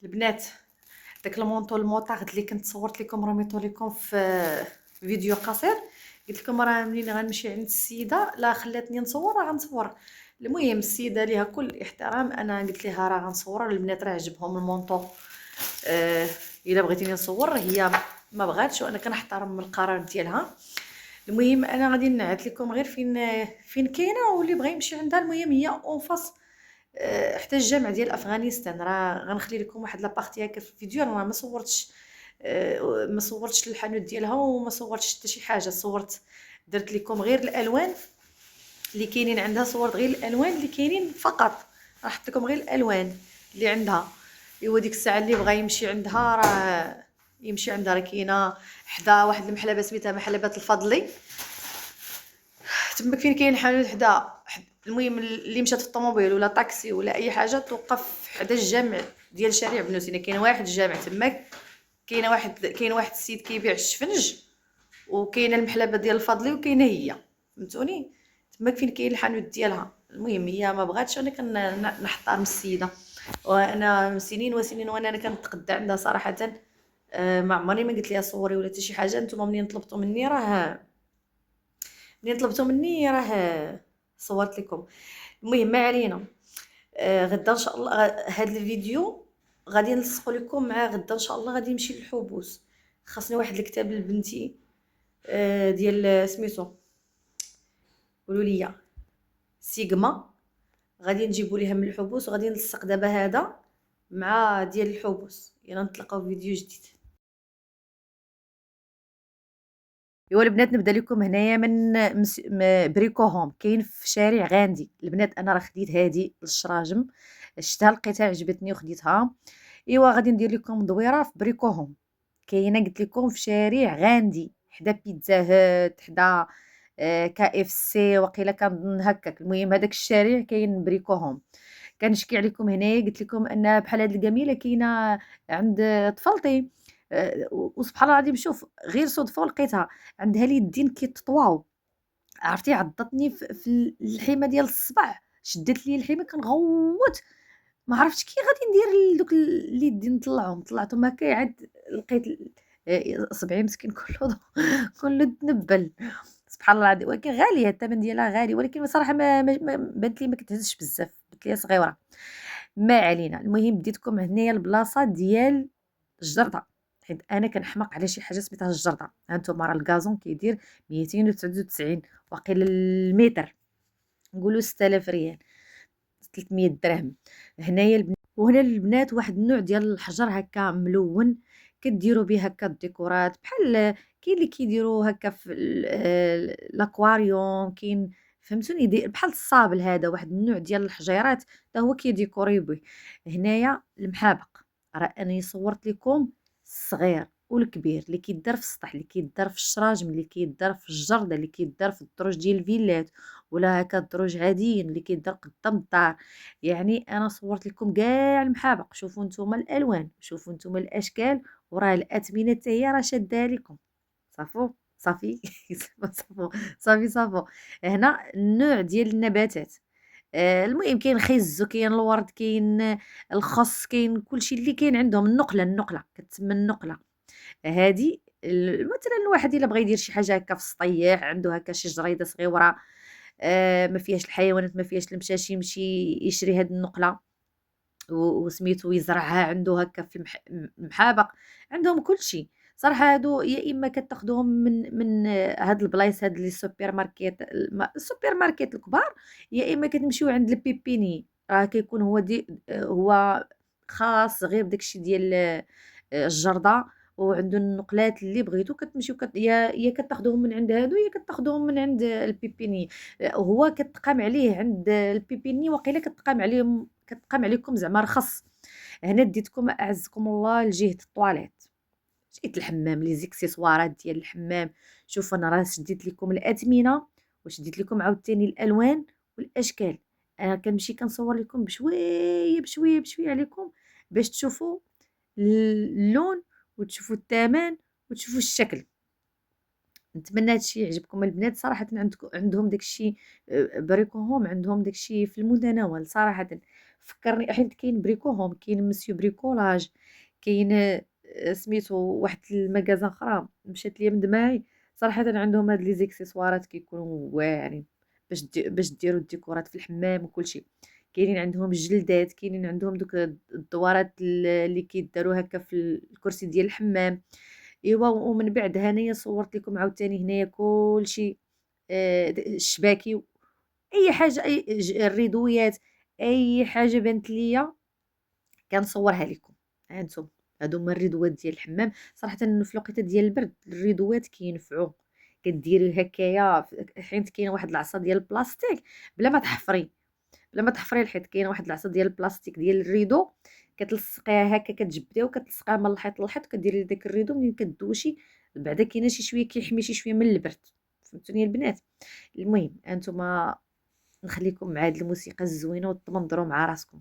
البنات، داك المونطو الموطاغد اللي كنت صورت لكم رميتو لكم في فيديو قصير. قلت لكم راه منين غنمشي عند السيده لا خلاتني نصور راه غنصور. المهم السيده ليها كل الاحترام، انا قلت لها راه غنصور البنات راه عجبهم المونطو. الا بغيتيني نصور هي ما بغاتش وانا كنحترم القرار ديالها. المهم انا غادي نعت لكم غير فين كاينه واللي بغى يمشي عندها. المهم هي اون فاس حتى الجامع ديال افغانستان. راه غنخلي لكم واحد لابارتي هكا في الفيديو. انا ما صورتش الحانوت ديالها وما صورتش حتى شي حاجه. درت لكم غير الالوان اللي كاينين عندها، صورت غير الالوان اللي كاينين فقط. راح حط لكم غير الالوان اللي عندها. ايوا ديك الساعه اللي بغى يمشي عندها راه يمشي عندها. راه كاينه حدا واحد المحلبه سميتها محلبه الفضلي، تماك فين كاين حانوت حدا. المهم اللي مشات في الطوموبيل ولا طاكسي ولا اي حاجه توقف حدا الجامع ديال شارع بنو سينا. كاين واحد الجامع تماك، كاين واحد السيد كيبيع الشفنج، وكاينه المحلبه ديال الفضلي، وكاينه هي. فهمتوني؟ تماك فين كاين الحانوت ديالها. المهم هي ما بغاتش، انا كنحترم السيده. وانا من سنين وسنين وانا كنتقدى عندها صراحه. ما عمرني ما قلت لها صوري ولا حتى شي حاجه. نتوما منين طلبتوا مني راه صورت لكم. المهم ما علينا. غدا ان شاء الله هذا الفيديو غادي نلصقوا لكم مع غدا ان شاء الله. غادي نمشي للحبوس، خاصني واحد الكتاب لبنتي ديال سميتو، قولوا لي، سيغما. غادي نجيبوا ليها من الحبوس وغادي نلصق دابا هذا مع ديال الحبوس. يلا نتلاقاو في فيديو جديد. ايوا البنات، نبدا لكم هنايا من بريكو هوم، كاين في شارع غاندي. البنات انا راه خديت هذه للشراجم، شفتها لقيتها عجبتني وخديتها. ايوا غادي ندير لكم دويره في بريكو هوم. كاينه قلت لكم في شارع غاندي حدا بيتزا هات، حدا كا اف سي وقيله كنظن هكاك. المهم هذاك الشارع كاين بريكو هوم. كنشكي عليكم هنايا، قلت لكم ان بحال هاد الجميله كاينه عند طفلتي. وسبحان الله العظيم، شوف غير صدفه ولقيتها عندها اليدين كيتطواو. عرفتي عضتني في الحيمه ديال الصبع، شدت لي الحيمه كنغوت. ما عرفتش كي غادي ندير دوك اليدين طلعتهم هكا. عاد لقيت صبعي مسكين كله كله تنبل. سبحان الله العظيم. ولكن غاليه، الثمن ديالها غالي، ولكن بصراحه ما بانت لي ما كتهزش بزاف، بانت لي صغيره. ما علينا. المهم ديتكم هنايا البلاصه ديال الجرده، حيت انا كنحماق على شي حاجه سميتها الجرده. هانتوما راه الكازون كيدير 299 واقيلا المتر، نقولوا 6000 ريال، 300 درهم. هنايا وهنا البنات واحد النوع ديال الحجر هكا ملون، كديروا به هكا الديكورات. بحال كاين اللي كيديروا هكا في الاكواريوم، كاين فهمتوني بحال الصابل. هذا واحد النوع ديال الحجيرات حتى هو كيديكوري به. هنايا المحابق، راه انا صورت لكم الصغير والكبير، اللي كيدار في السطح، اللي كيدار في الشراجم، اللي كيدار في الجرده، اللي كيدار في الدروج ديال الفيلات، ولا هكا الدروج عاديين اللي كيدار قدام الدار. يعني انا صورت لكم كاع المحابق. شوفوا نتوما الالوان، شوفوا نتوما الاشكال، وراه الاثمنه حتى هي راه شاده لكم. صافو صافي صافو صافو. هنا النوع ديال النباتات. المهم كاين خز وكاين الورد، كاين الخس، كاين كلشي اللي كاين عندهم. النقله كتسمى النقله. هادي مثلا الواحد الا بغى يدير شي حاجه هكا في السطيح، عنده هكا شي جريده صغيره ما فيهاش الحيوانات، ما فيهاش المشاشي، يمشي يشري هاد النقله وسميتو يزرعها عنده هكا في محابق. عندهم كلشي صراحه. هادو يا اما كتاخذوهم من هاد البلايص، هاد لي السوبر ماركت الكبار، يا اما كتمشيو عند البيبيني. راه كيكون هو هو خاص غير بداكشي ديال الجرده. وعنده النقلات اللي بغيتو كتمشيو يا كتاخذوهم من عند هادو، يا كتاخذوهم من عند البيبيني. هو كتقام عليه عند البيبيني، وقيله كتقام عليكم زعما رخص. هنا ديتكم اعزكم الله لجهه الطواليت، جهه الحمام، لي زيكسيسوارات ديال الحمام. شوف انا راه شديت لكم الاثمنه، وشديت لكم عاوتاني الالوان والاشكال. انا كنمشي كنصور لكم بشويه بشويه بشويه عليكم باش تشوفوا اللون، وتشوفوا الثمن، وتشوفوا الشكل. نتمنى هادشي يعجبكم البنات صراحه. عندهم داكشي بريكوهم، عندهم داكشي في المتناول صراحه. فكرني حيت كاين بريكو هوم، كاين مسيو بريكولاج، كاين سميتو واحد المكازان اخرى مشات ليا من دماغي. صراحة عندهم هاد لي زيكسيسوارات كيكونوا واعرين باش ديروا الديكورات في الحمام وكلشي. كاينين عندهم الجلدات، كاينين عندهم دوك الدوارات اللي كيداروا هكا في الكرسي ديال الحمام. ايوا ومن بعد هنايا صورت لكم عاوتاني هنايا كلشي الشباكي، اي حاجه، اي الريدويات، اي حاجه بانت ليا كنصورها لكم. ها انتم، هادو هما الريدوات ديال الحمام. صراحه في الوقيته ديال البرد الريدوات كينفعوا. كديري هكايا حيت كاينه واحد العصا ديال البلاستيك، بلا ما تحفري، بلا ما تحفري الحيط، كاينه واحد العصا ديال البلاستيك ديال الريدو، كتلصقيها هكا، كتجبديها وكتلصقيها من الحيط للحيط، كديري داك الريدو منين كدوشي بعدا كاينه شي شويه كيحمي شي شويه من البرد. فهمتوني البنات؟ المهم انتما نخليكم مع هاد الموسيقى الزوينه وتمنظروا مع راسكم.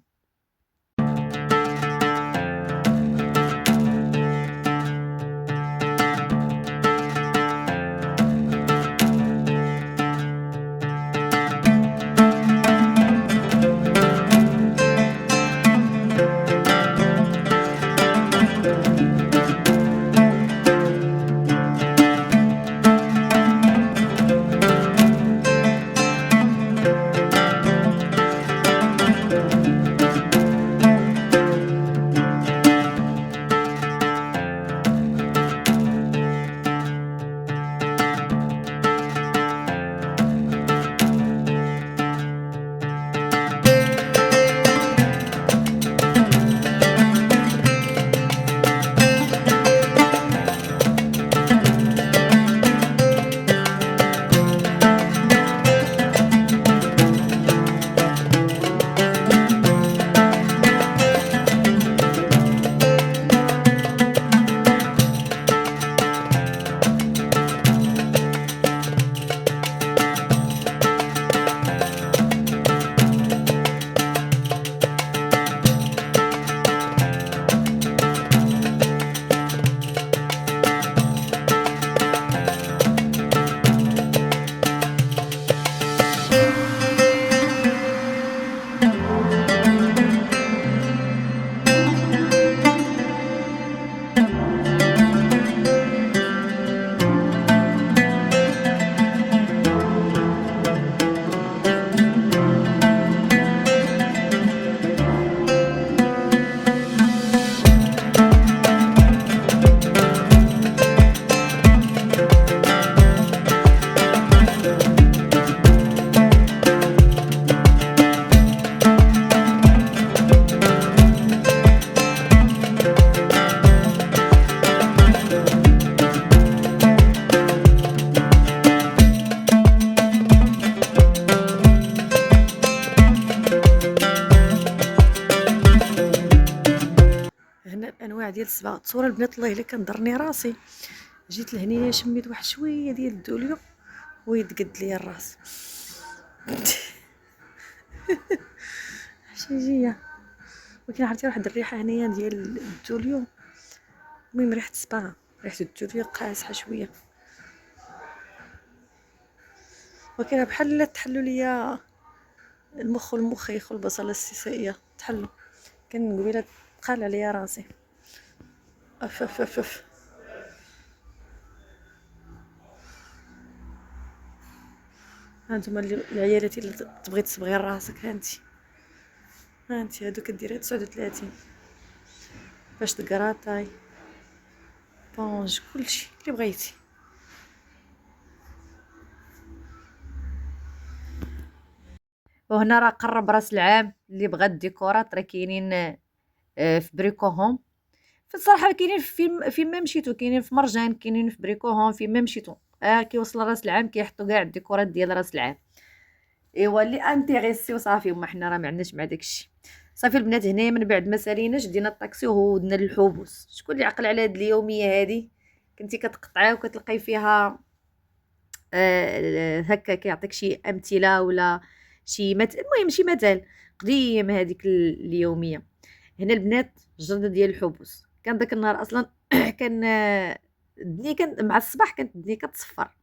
هنا الانواع ديال الصباغ. تصور البنات الله الا كنضرني راسي، جيت لهنايا شميت واحد شويه ديال الدوليو ويتقد ليا الراس. حشيجيه. ولكن عرفتي واحد الريحه هنايا ديال الدوليو، المهم ريحه الصباغ، ريحه الدوليو قاصحه شويه، ولكن بحال لا تحلوا ليا المخ والمخيخ والبصله السيسائيه تحلوا. كان قبيله تقال عليا راسي. اف اف اف اف. هانتوما العيالاتي اللي تبغي تصبغي راسك، هانتي هادو كديريها 39 باش تكراطاي بونج كلشي اللي بغيتي. وهنا راه قرب راس العام، اللي بغى الديكورات راه كاينين في بريكو هوم. في الصراحه كاينين فين ما مشيتو، كاينين في مرجان، كاينين في بريكو هوم، فين ما مشيتو كيوصل راس العام كيحطوا كاع الديكورات ديال راس العام. ايوا اللي انتريسي وصافي، وما حنا راه ما عندناش مع داكشي. صافي البنات، هنايا من بعد ما ساليناش دينا الطاكسي وهودنا للحبوس. شكون اللي عقل على هاد اليوميه هادي؟ كنتي كتقطعي وكتلقاي فيها هكا كيعطيك شي امثله ولا شي المهم شي مثال قديم هذيك اليوميه. هنا البنات الجرده ديال الحبوس، كان داك النهار اصلا كان الدنيا كان مع الصباح كانت الدنيا كتصفر.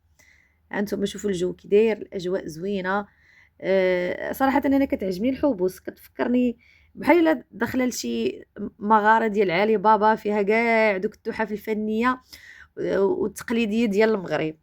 هانتوما شوفوا الجو كي داير، الاجواء زوينه. صراحه انا كتعجبني الحبوس، كتفكرني بحال الا داخله لشي مغاره ديال علي بابا فيها كاع دوك التحف الفنيه والتقليديه ديال المغرب.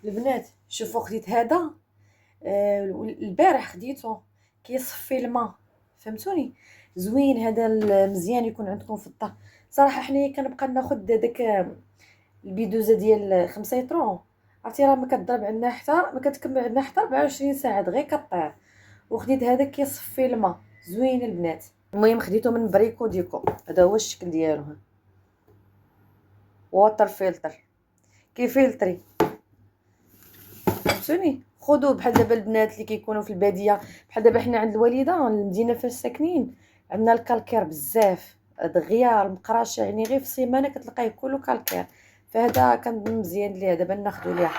البنات شوفوا خديت هذا البارح خديته كيصفي الماء، فهمتوني؟ زوين هذا مزيان يكون عندكم في الدار. صراحه حنايا كنبقى ناخذ داك البيدوزه ديال 5 لتر، عرفتي راه ما كضرب عندنا حتى ما كتكمل عندنا حتى 24 ساعه غير كطير. وخديت هذا كيصفي الماء زوين البنات. المهم خديته من بريكو ديكو، هذا هو الشكل ديالو، ووتر فلتر كيفلتري، فهمتوني؟ خذوه. بحال دابا البنات اللي كيكونوا في الباديه، بحال دابا حنا عند الوالده المدينه فاش ساكنين عندنا الكالكير بزاف دغيا المقراشه، يعني غير في السيمانه كتلقايه كله كالكير، فهذا كان مزيان ليها دابا ناخذوا ليها.